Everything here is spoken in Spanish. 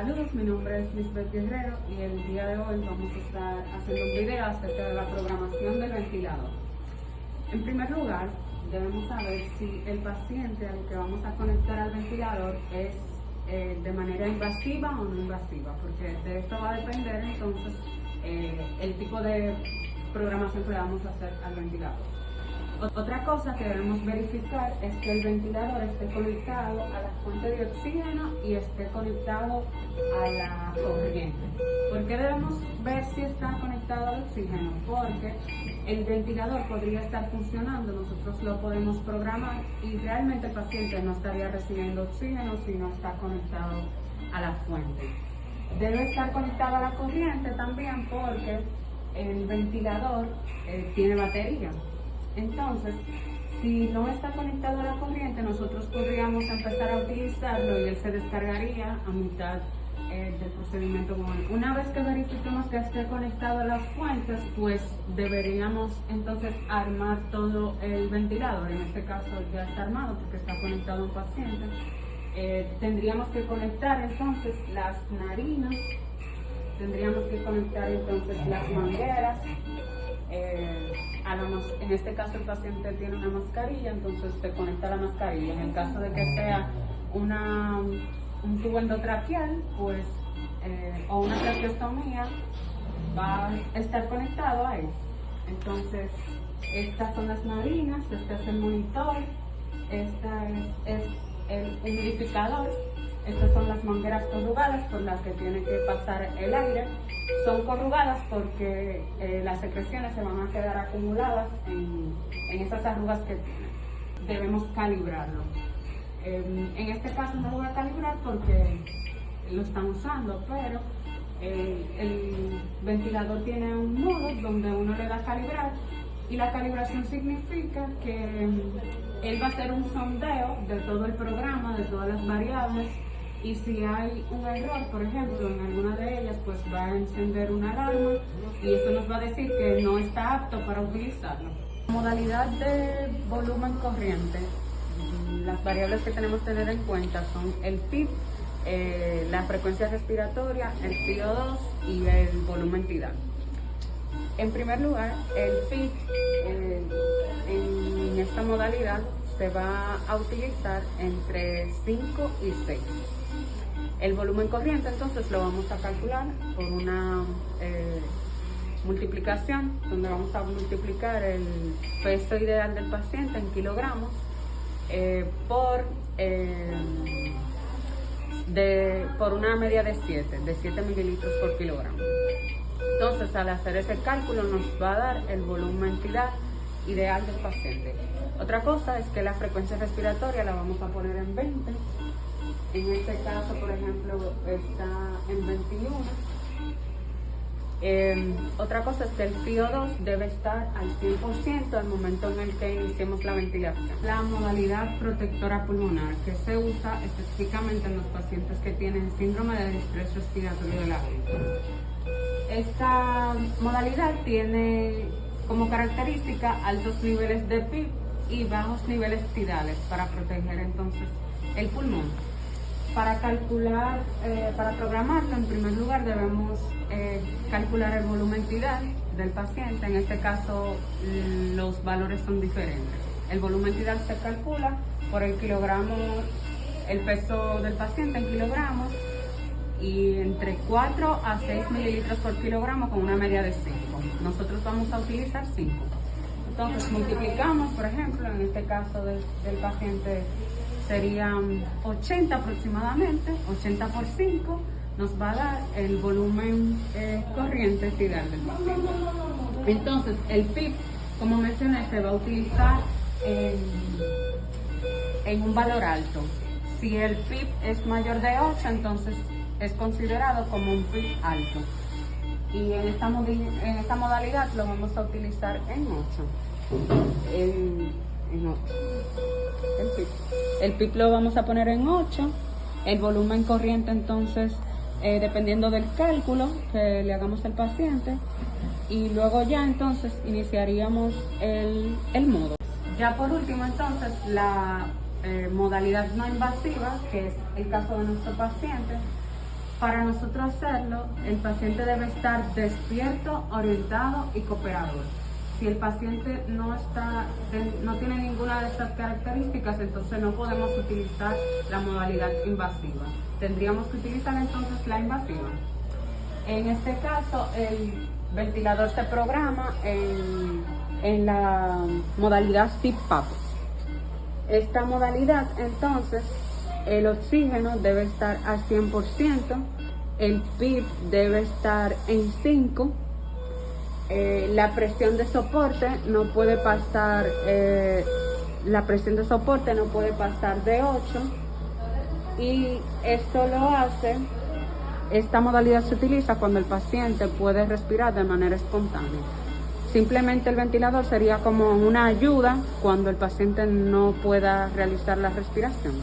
Saludos, mi nombre es Lisbeth Guerrero y el día de hoy vamos a estar haciendo un video acerca de la programación del ventilador. En primer lugar, debemos saber si el paciente al que vamos a conectar al ventilador es de manera invasiva o no invasiva, porque de esto va a depender entonces el tipo de programación que le vamos a hacer al ventilador. Otra cosa que debemos verificar es que el ventilador esté conectado a la fuente de oxígeno y esté conectado a la corriente. ¿Por qué debemos ver si está conectado al oxígeno? Porque el ventilador podría estar funcionando, nosotros lo podemos programar y realmente el paciente no estaría recibiendo oxígeno si no está conectado a la fuente. Debe estar conectado a la corriente también porque el ventilador tiene batería. Entonces, si no está conectado a la corriente, nosotros podríamos empezar a utilizarlo y él se descargaría a mitad del procedimiento. Una vez que verifiquemos que esté conectado a las fuentes, pues deberíamos entonces armar todo el ventilador. En este caso ya está armado porque está conectado a un paciente. Tendríamos que conectar entonces las narinas, tendríamos que conectar entonces las mangueras. En este caso el paciente tiene una mascarilla, entonces se conecta la mascarilla. En el caso de que sea un tubo endotraqueal, pues, o una traqueostomía, va a estar conectado ahí. Entonces, estas son las narinas, este es el monitor, esta es el humidificador, estas son las mangueras corrugadas por las que tiene que pasar el aire. Son corrugadas porque las secreciones se van a quedar acumuladas en esas arrugas que debemos calibrarlo. En este caso no lo voy a calibrar porque lo están usando, pero el ventilador tiene un modo donde uno le da a calibrar y la calibración significa que él va a hacer un sondeo de todo el programa, de todas las variables. Y si hay un error, por ejemplo, en alguna de ellas, pues va a encender una alarma y eso nos va a decir que no está apto para utilizarlo. Modalidad de volumen corriente. Las variables que tenemos que tener en cuenta son el PIP, la frecuencia respiratoria, el PO2 y el volumen tidal. En primer lugar, el PIP en esta modalidad se va a utilizar entre 5 y 6. El volumen corriente entonces lo vamos a calcular por una multiplicación, donde vamos a multiplicar el peso ideal del paciente en kilogramos por una media de 7 mililitros por kilogramo. Entonces, al hacer ese cálculo nos va a dar el volumen tidal ideal del paciente. Otra cosa es que la frecuencia respiratoria la vamos a poner en 20. En este caso, por ejemplo, está en 21. Otra cosa es que el PO2 debe estar al 100% al momento en el que iniciemos la ventilación. La modalidad protectora pulmonar, que se usa específicamente en los pacientes que tienen síndrome de distrés respiratorio del agudo. Esta modalidad tiene como característica altos niveles de PIP y bajos niveles tidales para proteger entonces el pulmón. Para calcular, para programarlo, en primer lugar debemos calcular el volumen tidal del paciente. En este caso los valores son diferentes. El volumen tidal se calcula por el kilogramo, el peso del paciente en kilogramos, y entre 4 a 6 mililitros por kilogramo con una media de 5. Nosotros vamos a utilizar 5. Entonces multiplicamos, por ejemplo, en este caso del paciente serían 80 aproximadamente, 80 por 5 nos va a dar el volumen corriente tidal del paciente. Entonces el PIP, como mencioné, se va a utilizar en un valor alto. Si el PIP es mayor de 8, entonces es considerado como un PIP alto. Y en esta modalidad lo vamos a utilizar en 8. En 8. El PIP lo vamos a poner en 8. El volumen corriente entonces, dependiendo del cálculo que le hagamos al paciente. Y luego ya entonces iniciaríamos el modo. Ya por último entonces la modalidad no invasiva, que es el caso de nuestro paciente. Para nosotros hacerlo, el paciente debe estar despierto, orientado y cooperador. Si el paciente no tiene ninguna de estas características, entonces no podemos utilizar la modalidad invasiva. Tendríamos que utilizar entonces la invasiva. En este caso, el ventilador se programa en la modalidad CPAP. Esta modalidad, entonces, el oxígeno debe estar al 100%, el PIB debe estar en 5%, la presión de soporte no puede pasar, de 8, y esta modalidad se utiliza cuando el paciente puede respirar de manera espontánea. Simplemente el ventilador sería como una ayuda cuando el paciente no pueda realizar la respiración.